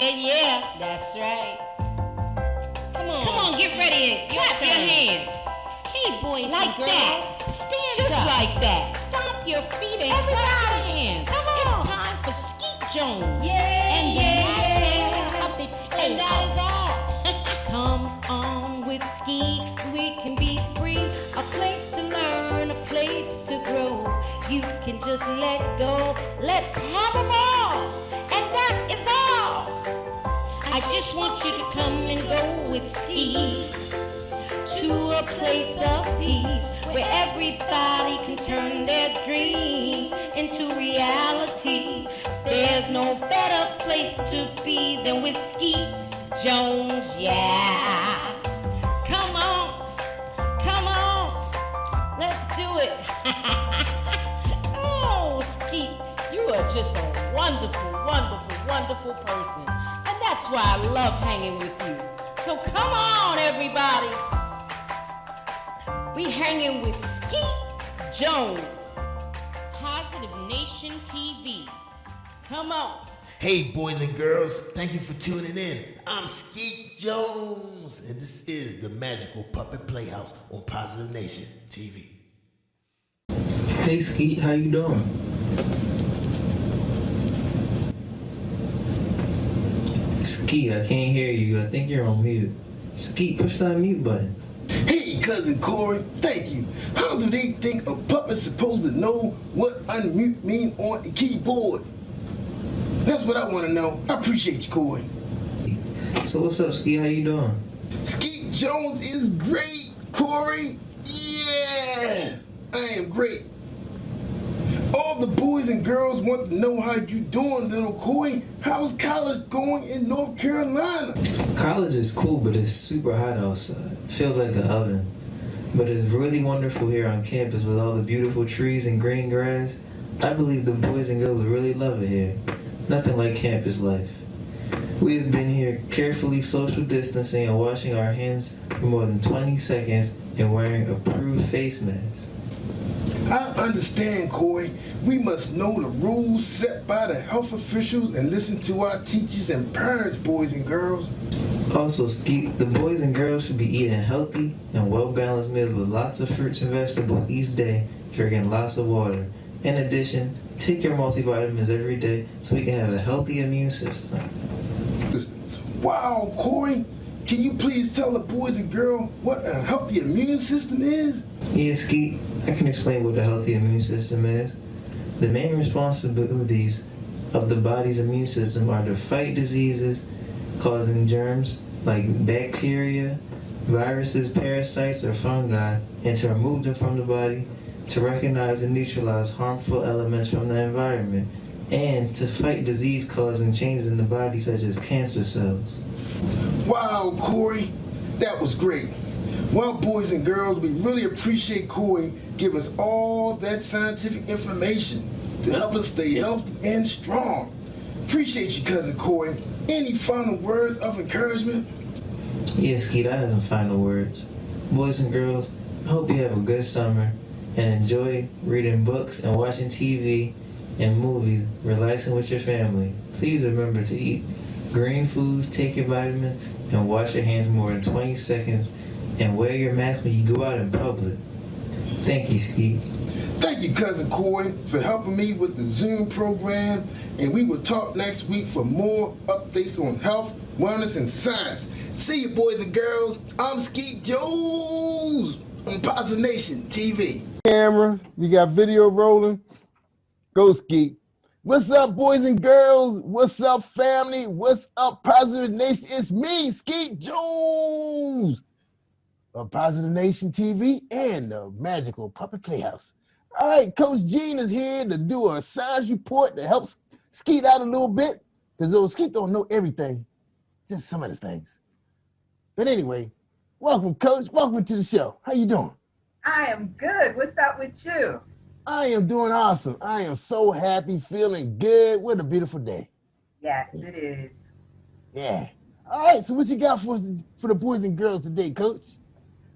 Yeah, that's right. Come on, get ready and clap your hands. Hey, boys like and girls. That. Stand just up. Like that. Stomp your feet and clap your hands. Come on. It's time for Skeet Jones. And the Puppet Playhouse. And that is all. Come on with Skeet. We can be free. A place to learn, a place to grow. You can just let go. Let's have a ball. And that is all. I just want you to come and go with Skeet to a place of peace where everybody can turn their dreams into reality. There's no better place to be than with Skeet Jones, yeah. Come on, let's do it. Oh, Skeet, you are just a wonderful, wonderful, wonderful person. And that's why I love hanging with you. So come on, everybody. We hanging with Skeet Jones, Positive Nation TV. Come on. Hey, boys and girls, thank you for tuning in. I'm Skeet Jones, and this is the Magical Puppet Playhouse on Positive Nation TV. Hey, Skeet, how you doing? Skeet, I can't hear you. I think you're on mute. Skeet, push that mute button. Hey, Cousin Corey, thank you. How do they think a puppet's supposed to know what unmute mean on the keyboard? That's what I want to know. I appreciate you, Corey. So what's up, Skeet? How you doing? Skeet Jones is great, Corey. Yeah, I am great. All the boys and girls want to know how you doing, little Corey. How's college going in North Carolina? College is cool, but it's super hot outside. Feels like an oven. But it's really wonderful here on campus with all the beautiful trees and green grass. I believe the boys and girls really love it here. Nothing like campus life. We have been here carefully social distancing and washing our hands for more than 20 seconds and wearing approved face masks. I understand, Corey. We must know the rules set by the health officials and listen to our teachers and parents, boys and girls. Also, Skeet, the boys and girls should be eating healthy and well-balanced meals with lots of fruits and vegetables each day, drinking lots of water. In addition, take your multivitamins every day so we can have a healthy immune system. Wow, Corey, can you please tell the boys and girls what a healthy immune system is? Yeah, Skeet, I can explain what a healthy immune system is. The main responsibilities of the body's immune system are to fight diseases causing germs like bacteria, viruses, parasites, or fungi, and to remove them from the body, to recognize and neutralize harmful elements from the environment, and to fight disease-causing changes in the body such as cancer cells. Wow, Corey, that was great. Well, boys and girls, we really appreciate Corey giving us all that scientific information to help us stay healthy and strong. Appreciate you, Cousin Corey. Any final words of encouragement? Yes, Skeet, I have some final words. Boys and girls, I hope you have a good summer and enjoy reading books and watching TV and movies, relaxing with your family. Please remember to eat green foods, take your vitamins, and wash your hands more than 20 seconds, and wear your mask when you go out in public. Thank you, Skeet. Thank you, Cousin Corey, for helping me with the Zoom program, and we will talk next week for more updates on health, wellness, and science. See you, boys and girls. I'm Skeet Jones on Positive Nation TV. Camera, you got video rolling. Go, Skeet. What's up, boys and girls? What's up, family? What's up, Positive Nation? It's me, Skeet Jones of Positive Nation TV and the Magical Puppet Playhouse. All right, Coach Gene is here to do a science report that helps Skeet out a little bit, because Skeet don't know everything, just some of the things. But anyway, welcome, Coach. Welcome to the show. How you doing? I am good. What's up with you? I am doing awesome. I am so happy, feeling good. What a beautiful day. Yes, it is. Yeah. All right, so what you got for us, for the boys and girls today, Coach?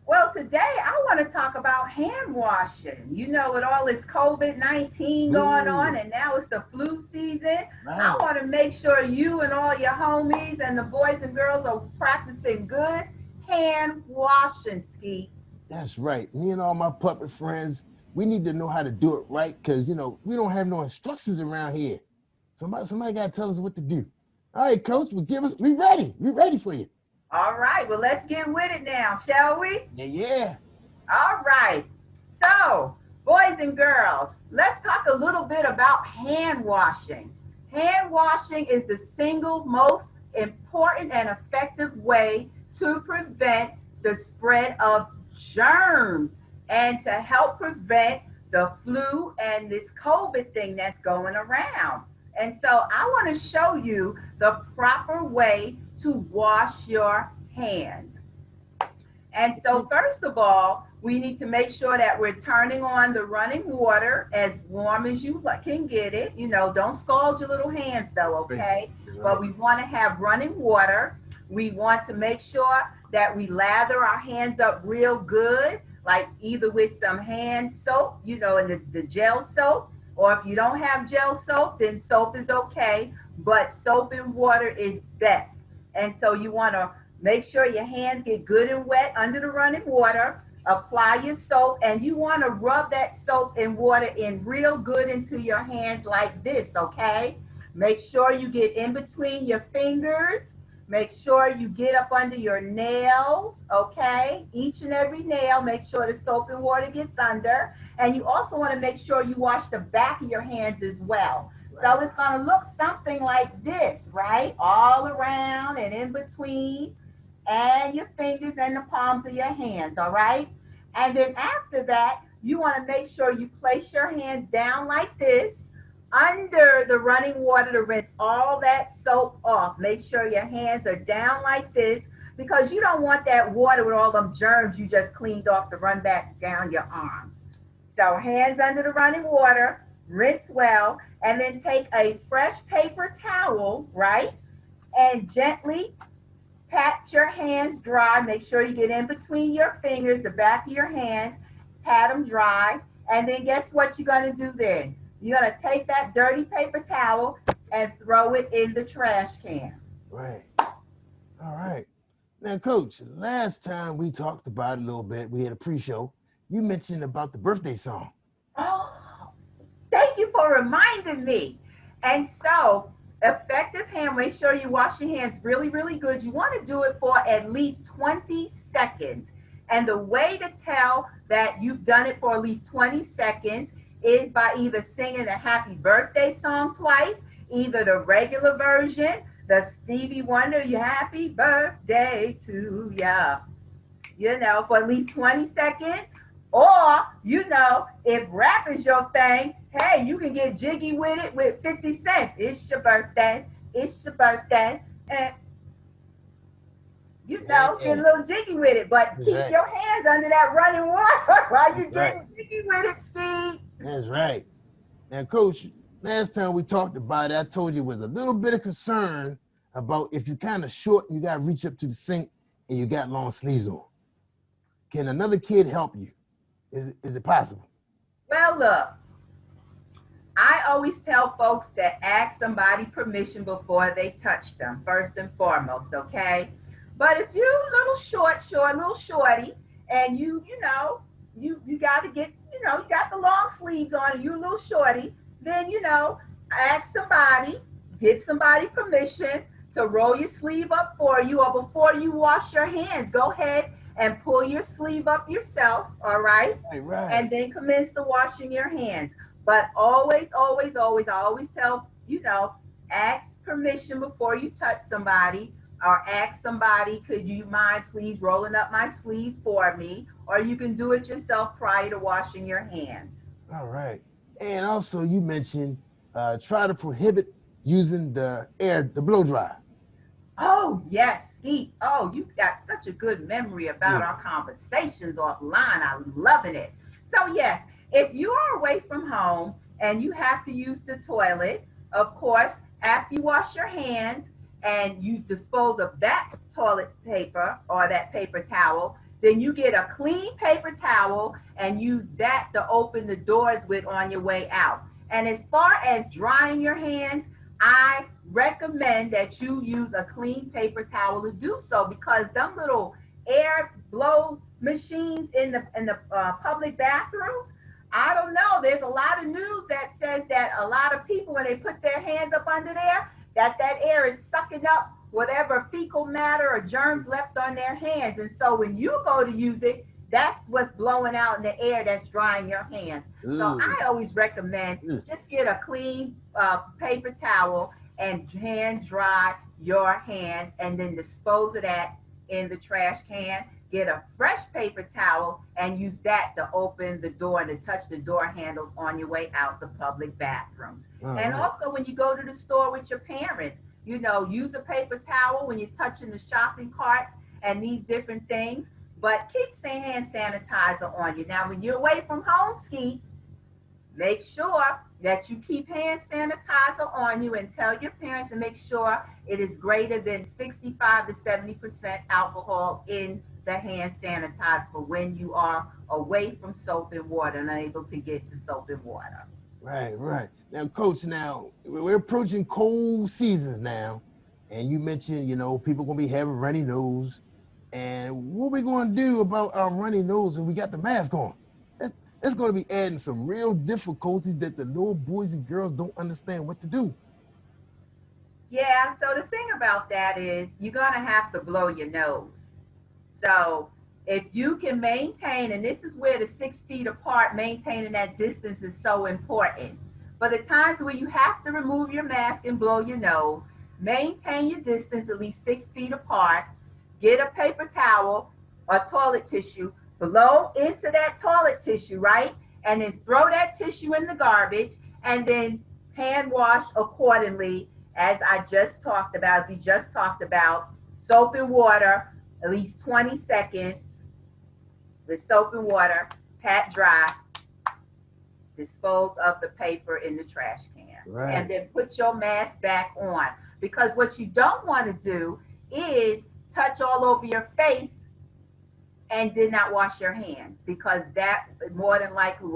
Well, today I want to talk about hand washing. You know, with all this COVID-19 going on, Ooh, and now it's the flu season, I right. want to make sure you and all your homies and the boys and girls are practicing good hand washing, Ski. That's right. Me and all my puppet friends, we need to know how to do it right because we don't have no instructions around here. Somebody gotta tell us what to do. All right, coach, we ready. We ready for you. All right, well, let's get with it now, shall we? Yeah, yeah. All right. So, boys and girls, let's talk a little bit about hand washing. Hand washing is the single most important and effective way to prevent the spread of germs and to help prevent the flu and this COVID thing that's going around. And so I want to show you the proper way to wash your hands. And so, first of all, we need to make sure that we're turning on the running water as warm as you can get it. You know, don't scald your little hands though, okay? But we want to have running water. We want to make sure that we lather our hands up real good, like either with some hand soap, and the gel soap, or if you don't have gel soap, then soap is okay, but soap and water is best. And so you want to make sure your hands get good and wet under the running water. Apply your soap, and you want to rub that soap and water in real good into your hands like this, okay? Make sure you get in between your fingers. Make sure you get up under your nails, okay? Each and every nail, make sure the soap and water gets under. And you also want to make sure you wash the back of your hands as well. So it's going to look something like this, right? All around and in between, and your fingers and the palms of your hands, all right? And then after that, you want to make sure you place your hands down like this under the running water to rinse all that soap off. Make sure your hands are down like this because you don't want that water with all them germs you just cleaned off to run back down your arm. So hands under the running water, rinse well, and then take a fresh paper towel, right? And gently pat your hands dry. Make sure you get in between your fingers, the back of your hands, pat them dry. And then guess what you're going to do then? You're going to take that dirty paper towel and throw it in the trash can. Right. All right. Now, coach, last time we talked about it a little bit, we had a pre-show. You mentioned about the birthday song. Oh, thank you for reminding me. And so, effective hand, make sure you wash your hands really, really good. You want to do it for at least 20 seconds. And the way to tell that you've done it for at least 20 seconds is by either singing a happy birthday song twice, either the regular version, the Stevie Wonder, you happy birthday to ya, for at least 20 seconds. Or, if rap is your thing, hey, you can get jiggy with it with 50 cents. It's your birthday. It's your birthday. And, get a little jiggy with it. But keep your hands under that running water while you're getting jiggy with it, Ski. That's right. Now, coach, last time we talked about it, I told you was a little bit of concern about if you're kind of short and you got to reach up to the sink and you got long sleeves on. Can another kid help you? Is it possible? Well, look, I always tell folks to ask somebody permission before they touch them, first and foremost, okay? But if you're a little little shorty, and you got to get, you got the long sleeves on and you're a little shorty, then, ask somebody, give somebody permission to roll your sleeve up for you, or before you wash your hands, go ahead and pull your sleeve up yourself, all right? Right. And then commence to washing your hands. But always, always, always, I always tell, ask permission before you touch somebody, or ask somebody, could you mind please rolling up my sleeve for me? Or you can do it yourself prior to washing your hands. All right. And also you mentioned try to prohibit using the blow dryer. Oh, yes, Skeet. Oh, you've got such a good memory about our conversations offline. I'm loving it. So, yes, if you are away from home and you have to use the toilet, of course, after you wash your hands and you dispose of that toilet paper or that paper towel, Then you get a clean paper towel and use that to open the doors with on your way out. And as far as drying your hands, I recommend that you use a clean paper towel to do so, because them little air blow machines in the public bathrooms, I don't know. There's a lot of news that says that a lot of people, when they put their hands up under there, that air is sucking up whatever fecal matter or germs left on their hands. And so when you go to use it, that's what's blowing out in the air that's drying your hands. Ooh. So I always recommend just get a clean paper towel and hand dry your hands, and then dispose of that in the trash can. Get a fresh paper towel and use that to open the door and to touch the door handles on your way out the public bathrooms. And also when you go to the store with your parents, you know, use a paper towel when you're touching the shopping carts and these different things, but keep saying hand sanitizer on you. Now, when you're away from home, Skeet, make sure that you keep hand sanitizer on you, and tell your parents to make sure it is greater than 65 to 70% alcohol in the hand sanitizer for when you are away from soap and water and unable to get to soap and water. Right. Now, Coach, now we're approaching cold seasons now, and you mentioned, you know, people gonna be having runny nose, and what we gonna do about our runny nose when we got the mask on? That's gonna be adding some real difficulties that the little boys and girls don't understand what to do. Yeah, so the thing about that is you're gonna have to blow your nose. So if you can maintain, and this is where the 6 feet apart, maintaining that distance is so important. But the times where you have to remove your mask and blow your nose, maintain your distance at least 6 feet apart, get a paper towel or toilet tissue, blow into that toilet tissue, right? And then throw that tissue in the garbage, and then hand wash accordingly, as we just talked about, soap and water, at least 20 seconds with soap and water, pat dry, dispose of the paper in the trash can. Right. And then put your mask back on. Because what you don't want to do is touch all over your face and did not wash your hands, because that more than likely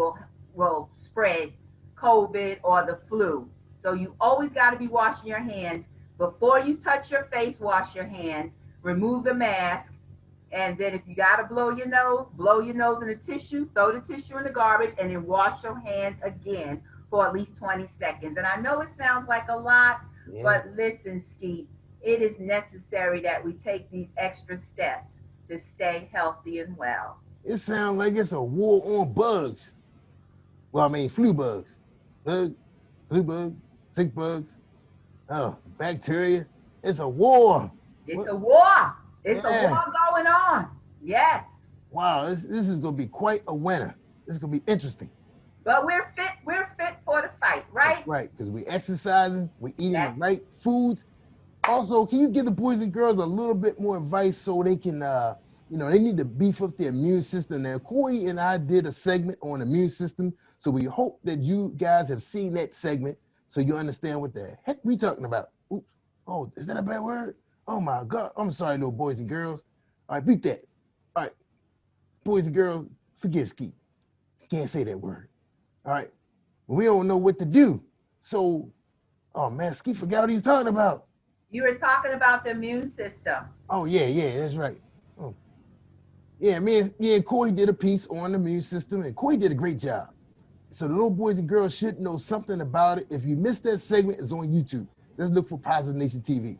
will spread COVID or the flu. So you always got to be washing your hands. Before you touch your face, wash your hands, remove the mask, and then if you got to blow your nose in a tissue, throw the tissue in the garbage, and then wash your hands again for at least 20 seconds. And I know it sounds like a lot, but listen, Skeet, it is necessary that we take these extra steps to stay healthy and well. It sounds like it's a war on bugs. Well, I mean, flu bugs. Flu bugs, sick bugs, bacteria. It's a war. It's a war. It's a war going on. Yes. Wow, this is going to be quite a winter. This is going to be interesting. But we're fit for the fight, right? That's right, because we're exercising, we're eating the right foods. Also, can you give the boys and girls a little bit more advice so they can, they need to beef up their immune system? Now, Corey and I did a segment on immune system, so we hope that you guys have seen that segment so you understand what the heck we talking about. Oops. Oh, is that a bad word? Oh my God. I'm sorry, little boys and girls. All right, beat that. All right, boys and girls, forgive Skeet. Can't say that word. All right. We don't know what to do. So, oh man, Skeet forgot what he's talking about. You were talking about the immune system. Oh, yeah, that's right. Oh. Yeah, me and Corey did a piece on the immune system, and Corey did a great job. So the little boys and girls should know something about it. If you missed that segment, it's on YouTube. Let's look for Positive Nation TV.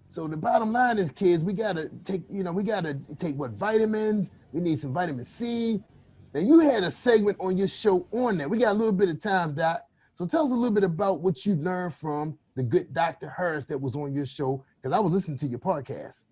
So the bottom line is, kids, we gotta take what vitamins. We need some vitamin C. Now you had a segment on your show on that. We got a little bit of time, Doc. So tell us a little bit about what you learned from the good Dr. Harris that was on your show, because I was listening to your podcast.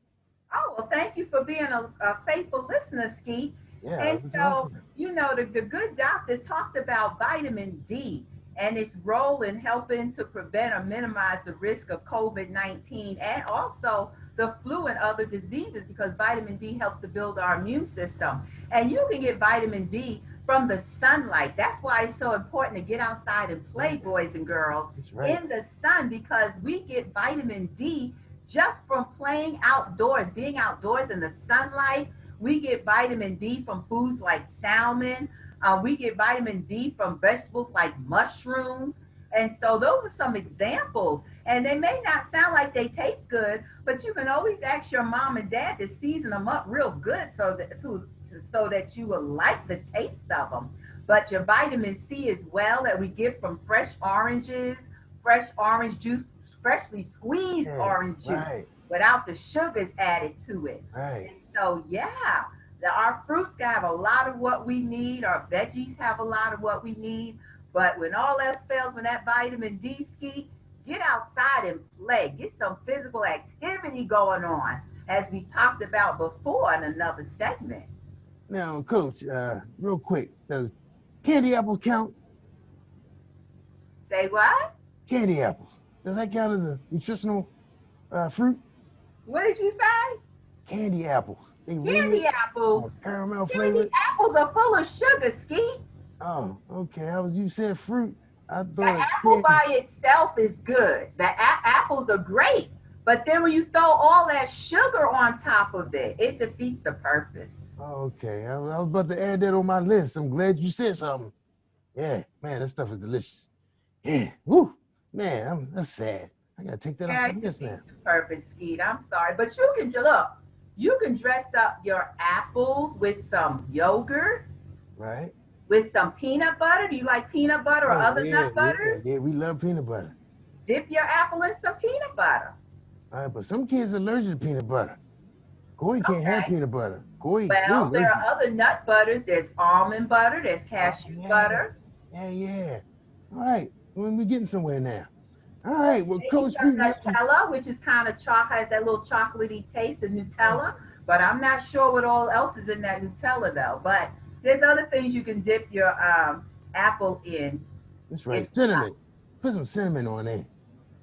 Oh, well, thank you for being a faithful listener, Skeet. Yeah, and so, the good doctor talked about vitamin D and its role in helping to prevent or minimize the risk of COVID-19 and also the flu and other diseases, because vitamin D helps to build our immune system. And you can get vitamin D from the sunlight. That's why it's so important to get outside and play, boys and girls, in the sun, because we get vitamin D just from playing outdoors, being outdoors in the sunlight. We get vitamin D from foods like salmon. We get vitamin D from vegetables like mushrooms. And so those are some examples. And they may not sound like they taste good, but you can always ask your mom and dad to season them up real good so that you will like the taste of them. But your vitamin C as well that we get from fresh oranges, fresh orange juice, freshly squeezed orange juice without the sugars added to it. Right. And so, our fruits have a lot of what we need. Our veggies have a lot of what we need. But when all else fails, when that vitamin D, Skeet, get outside and play. Get some physical activity going on, as we talked about before in another segment. Now, Coach, real quick, does candy apples count? Say what? Candy apples. Does that count as a nutritional fruit? What did you say? Candy apples. Candy apples. Caramel Candy flavor. apples are full of sugar, Skeet. Oh, okay. You said fruit. I thought The apple by itself is good. The apples are great. But then when you throw all that sugar on top of it, it defeats the purpose. Okay. I was about to add that on my list. I'm glad you said something. Yeah, man, that stuff is delicious. Yeah. Woo. Man, that's sad. I gotta take that off my list now. Purpose, Skeet. I'm sorry. But you can dress up your apples with some yogurt. Right. With some peanut butter. Do you like peanut butter or other nut butters? Yeah, we love peanut butter. Dip your apple in some peanut butter. All right, but some kids are allergic to peanut butter. Corey can't have peanut butter. Corey. Well, there are other nut butters. There's almond butter. There's cashew butter. Yeah. All right, we're getting somewhere now. All right, well, Maybe Coach, some Nutella, which is kind of chocolate, has that little chocolatey taste of Nutella. But I'm not sure what all else is in that Nutella, though. But there's other things you can dip your apple in. That's right. Cinnamon. Put some cinnamon on there.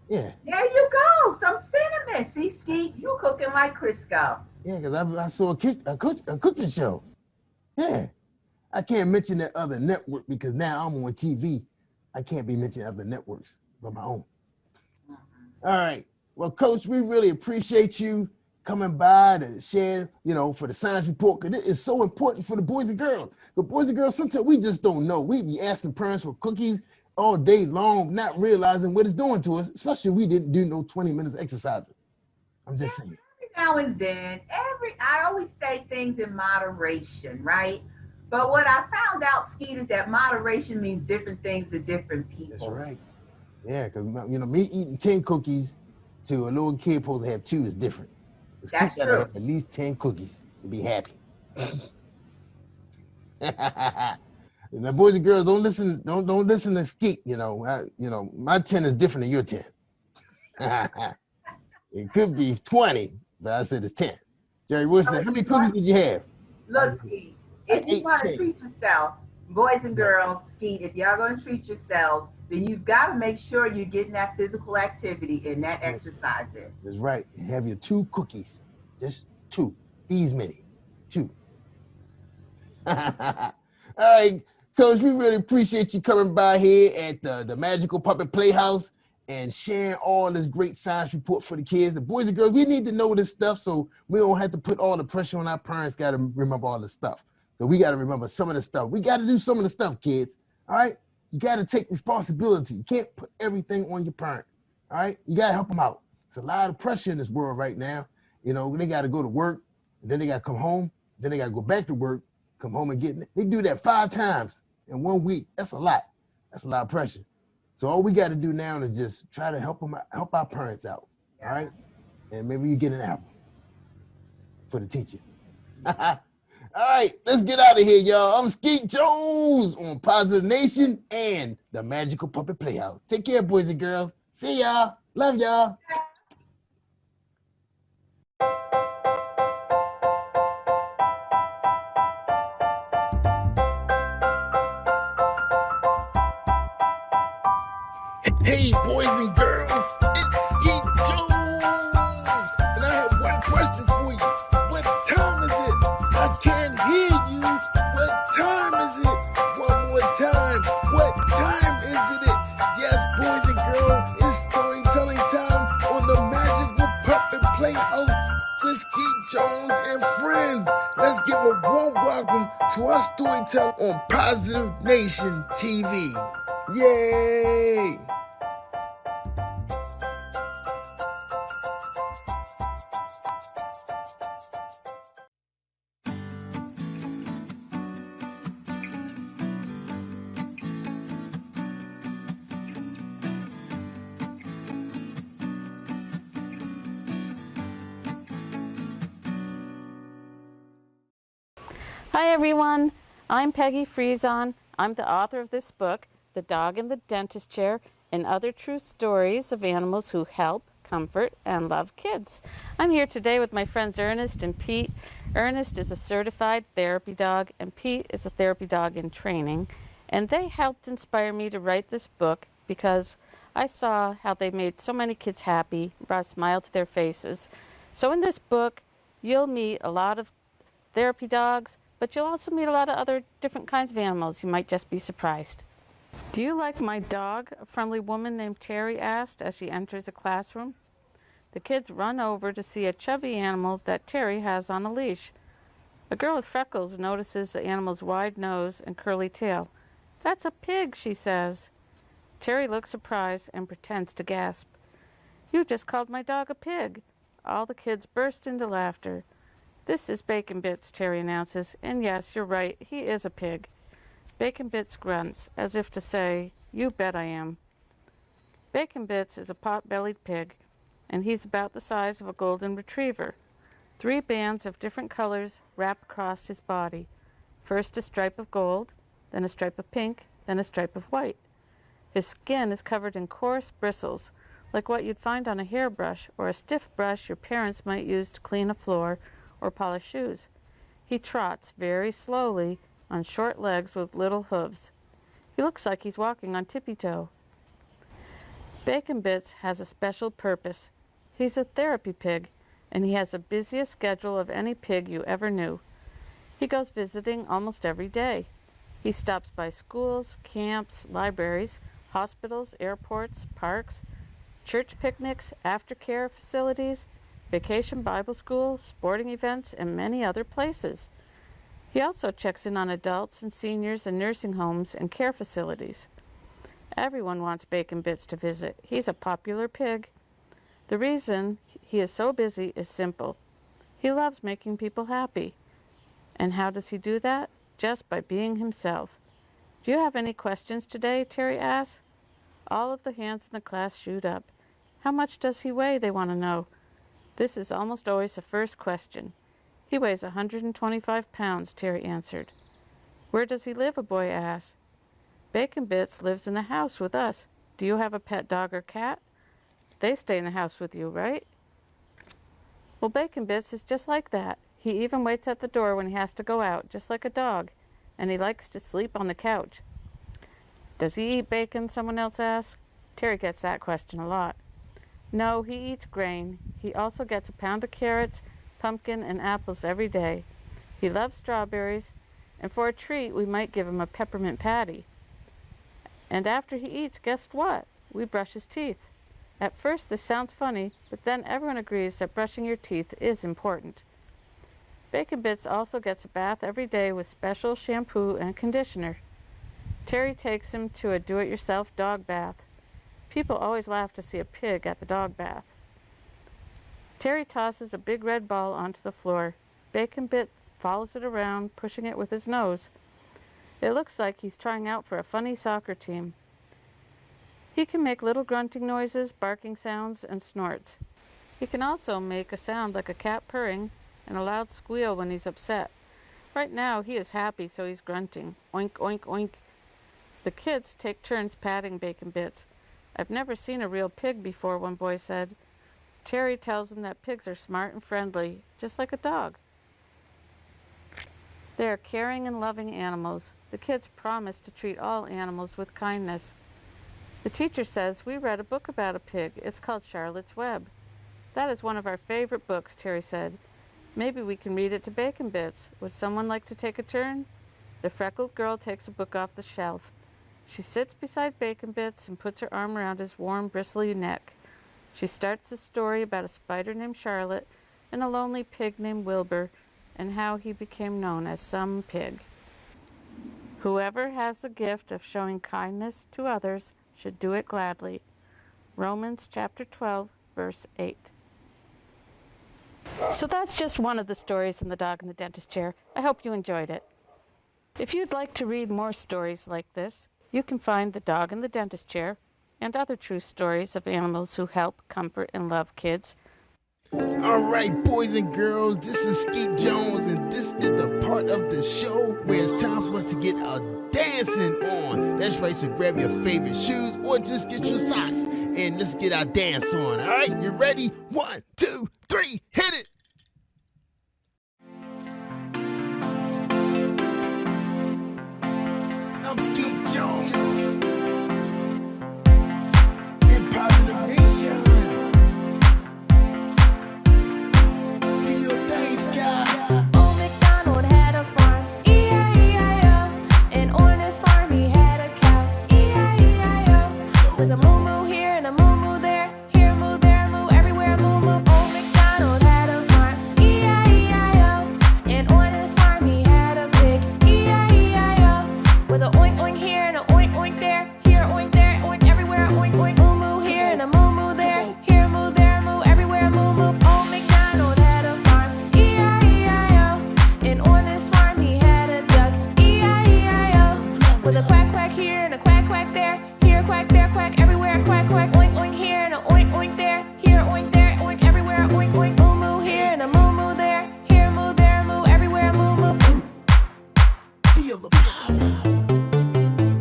Yeah. There you go. Some cinnamon. See, Skeet, you cooking like Crisco. Yeah, because I saw a cooking show. Yeah. I can't mention that other network because now I'm on TV. I can't be mentioning other networks but my own. All right. Well, Coach, we really appreciate you coming by to share, for the science report, because it is so important for the boys and girls. The boys and girls, sometimes we just don't know. We be asking parents for cookies all day long, not realizing what it's doing to us, especially if we didn't do no 20 minutes exercising. I'm just saying. Every now and then, I always say things in moderation, right? But what I found out, Skeet, is that moderation means different things to different people. That's right. Yeah, because, me eating 10 cookies to a little kid supposed to have 2 is different. That's true. Have at least 10 cookies to be happy. Now, boys and girls, don't listen to Skeet. My 10 is different than your 10. It could be 20, but I said it's 10. Jerry Wilson, how many cookies did you have? Look, Skeet, if you want to treat yourself, boys and girls, Skeet, if y'all going to treat yourselves, then you've got to make sure you're getting that physical activity and that exercise in. That's right. Have your 2 cookies. Just 2. These many. 2. All right, Coach, we really appreciate you coming by here at the Magical Puppet Playhouse and sharing all this great science report for the kids. The boys and girls, we need to know this stuff so we don't have to put all the pressure on our parents. Got to remember all the stuff. So we got to remember some of the stuff. We got to do some of the stuff, kids. All right? You got to take responsibility. You can't put everything on your parent. All right? You got to help them out. There's a lot of pressure in this world right now. They got to go to work, and then they got to come home, then they got to go back to work, come home and get it. They do that 5 times in 1 week. That's a lot. That's a lot of pressure. So all we got to do now is just try to help our parents out. All right? And maybe you get an apple for the teacher. All right, let's get out of here, y'all. I'm Skeet Jones on Positive Nation and the Magical Puppet Playhouse. Take care, boys and girls. See y'all. Love y'all. Hey, boys and girls, it's Skeet Jones. And I have one question for you. What time is it? I can't hear you. What time is it? One more time. What time is it? Yes, boys and girls, it's storytelling time on the Magical Puppet Playhouse with Skeet Jones and Friends. Let's give welcome to our storytelling on Positive Nation TV. Yay! Hi everyone, I'm Peggy Friesen. I'm the author of this book, The Dog in the Dentist Chair, and Other True Stories of Animals Who Help, Comfort, and Love Kids. I'm here today with my friends Ernest and Pete. Ernest is a certified therapy dog, and Pete is a therapy dog in training. And they helped inspire me to write this book because I saw how they made so many kids happy, brought a smile to their faces. So in this book, you'll meet a lot of therapy dogs, but you'll also meet a lot of other different kinds of animals. You might just be surprised. Do you like my dog? A friendly woman named Terry asked as she enters a classroom. The kids run over to see a chubby animal that Terry has on a leash. A girl with freckles notices the animal's wide nose and curly tail. "That's a pig," she says. Terry looks surprised and pretends to gasp. "You just called my dog a pig." All the kids burst into laughter. "This is Bacon Bits," Terry announces, "and yes, you're right, he is a pig." Bacon Bits grunts, as if to say, "You bet I am." Bacon Bits is a pot-bellied pig, and he's about the size of a golden retriever. 3 bands of different colors wrap across his body. First a stripe of gold, then a stripe of pink, then a stripe of white. His skin is covered in coarse bristles, like what you'd find on a hairbrush or a stiff brush your parents might use to clean a floor or polish shoes. He trots very slowly on short legs with little hooves. He looks like he's walking on tippy-toe. Bacon Bits has a special purpose. He's a therapy pig, and he has the busiest schedule of any pig you ever knew. He goes visiting almost every day. He stops by schools, camps, libraries, hospitals, airports, parks, church picnics, aftercare facilities, vacation Bible school, sporting events, and many other places. He also checks in on adults and seniors in nursing homes and care facilities. Everyone wants Bacon Bits to visit. He's a popular pig. The reason he is so busy is simple. He loves making people happy. And how does he do that? Just by being himself. "Do you have any questions today?" Terry asks. All of the hands in the class shoot up. "How much does he weigh?" they want to know. This is almost always the first question. "He weighs 125 pounds, Terry answered. "Where does he live?" a boy asked. "Bacon Bits lives in the house with us. Do you have a pet dog or cat?" "They stay in the house with you, right?" "Well, Bacon Bits is just like that. He even waits at the door when he has to go out, just like a dog. And he likes to sleep on the couch." "Does he eat bacon?" someone else asked. Terry gets that question a lot. "No, he eats grain. He also gets a pound of carrots, pumpkin, and apples every day. He loves strawberries, and for a treat we might give him a peppermint patty. And after he eats, guess what? We brush his teeth. At first this sounds funny, but then everyone agrees that brushing your teeth is important. Bacon Bits also gets a bath every day with special shampoo and conditioner. Terry takes him to a do-it-yourself dog bath. People always laugh to see a pig at the dog bath. Terry tosses a big red ball onto the floor. Bacon Bit follows it around, pushing it with his nose. It looks like he's trying out for a funny soccer team. He can make little grunting noises, barking sounds, and snorts. He can also make a sound like a cat purring and a loud squeal when he's upset. Right now he is happy, so he's grunting. Oink, oink, oink. The kids take turns patting Bacon Bits. "I've never seen a real pig before," one boy said. Terry tells him that pigs are smart and friendly, just like a dog. They are caring and loving animals. The kids promise to treat all animals with kindness. The teacher says, "We read a book about a pig. It's called Charlotte's Web." "That is one of our favorite books," Terry said. "Maybe we can read it to Bacon Bits. Would someone like to take a turn?" The freckled girl takes a book off the shelf. She sits beside Bacon Bits and puts her arm around his warm, bristly neck. She starts a story about a spider named Charlotte and a lonely pig named Wilbur, and how he became known as some pig. Whoever has the gift of showing kindness to others should do it gladly. Romans chapter 12, verse 8. So that's just one of the stories in The Dog in the Dentist Chair. I hope you enjoyed it. If you'd like to read more stories like this, you can find The Dog in the Dentist Chair and other true stories of animals who help, comfort, and love kids. All right, boys and girls, this is Skeet Jones, and this is the part of the show where it's time for us to get our dancing on. That's right, so grab your favorite shoes or just get your socks, and let's get our dance on. All right, you ready? 1, 2, 3, hit it! I'm Skeet Jones in Positive Nation. Do your thing, Sky. Old MacDonald had a farm, E-I-E-I-O. And on his farm he had a cow, E-I-E-I-O. With a moo-moo here and a moo-moo there, here moo, there moo, everywhere moo-moo. Old MacDonald had a farm, E-I-E-I-O. And on his farm he had a pig, E-I-E-I-O. With a oink oink here and a oink oink there, here oink there, oink everywhere, oink oink. Moo-moo here and a moo-moo there, here moo, there moo, everywhere moo-moo. Old MacDonald had a farm, E-I-E-I-O. And on his farm he had a duck, E-I-E-I-O. With a quack quack here and a quack quack there, here quack there quack everywhere quack quack. Oink oink here and a oink oink there, here oink there, oink everywhere, oink oink. Moo moo here and a moo moo there, here moo, there moo, everywhere moo moo. Feel the power.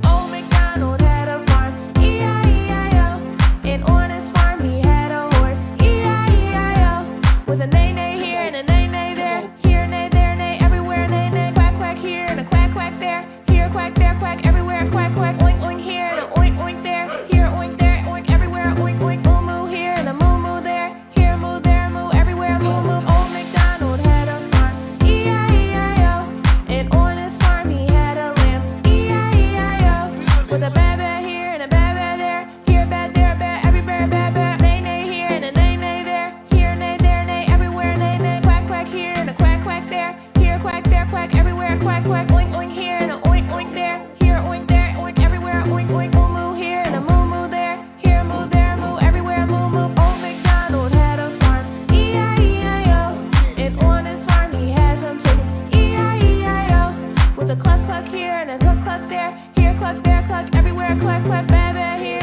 Old MacDonald had a farm, E-I-E-I-O. And on his farm he had a horse, E-I-E-I-O. With a neigh neigh here and a neigh neigh there, here neigh there neigh everywhere neigh neigh. Quack quack here and a quack quack there, here quack there quack everywhere quack quack. Oink oink here and a oink oink there, here oink there, oink everywhere oink oink. Moo moo here and a moo moo there, here moo, there moo, everywhere moo moo. Old MacDonald had a farm, E-I-E-I-O. And on his farm he had a lamb, E-I-E-I-O. With a bad bad here and a bad bad there, here bad there bad, everywhere bad bad. Neigh neigh here and a neigh neigh there, here neigh there neigh, everywhere neigh neigh. Quack quack here and a quack quack there, here quack there quack everywhere quack quack. Oink oink here and a oink oink there, here oink there, oink everywhere oink oink. Moo moo here and a moo moo there, here moo, there moo, everywhere moo moo. Old MacDonald had a farm, E-I-E-I-O. And on his farm he had some chickens, E-I-E-I-O. With a cluck cluck here and a cluck cluck there, here cluck there cluck everywhere cluck cluck. Bad bad here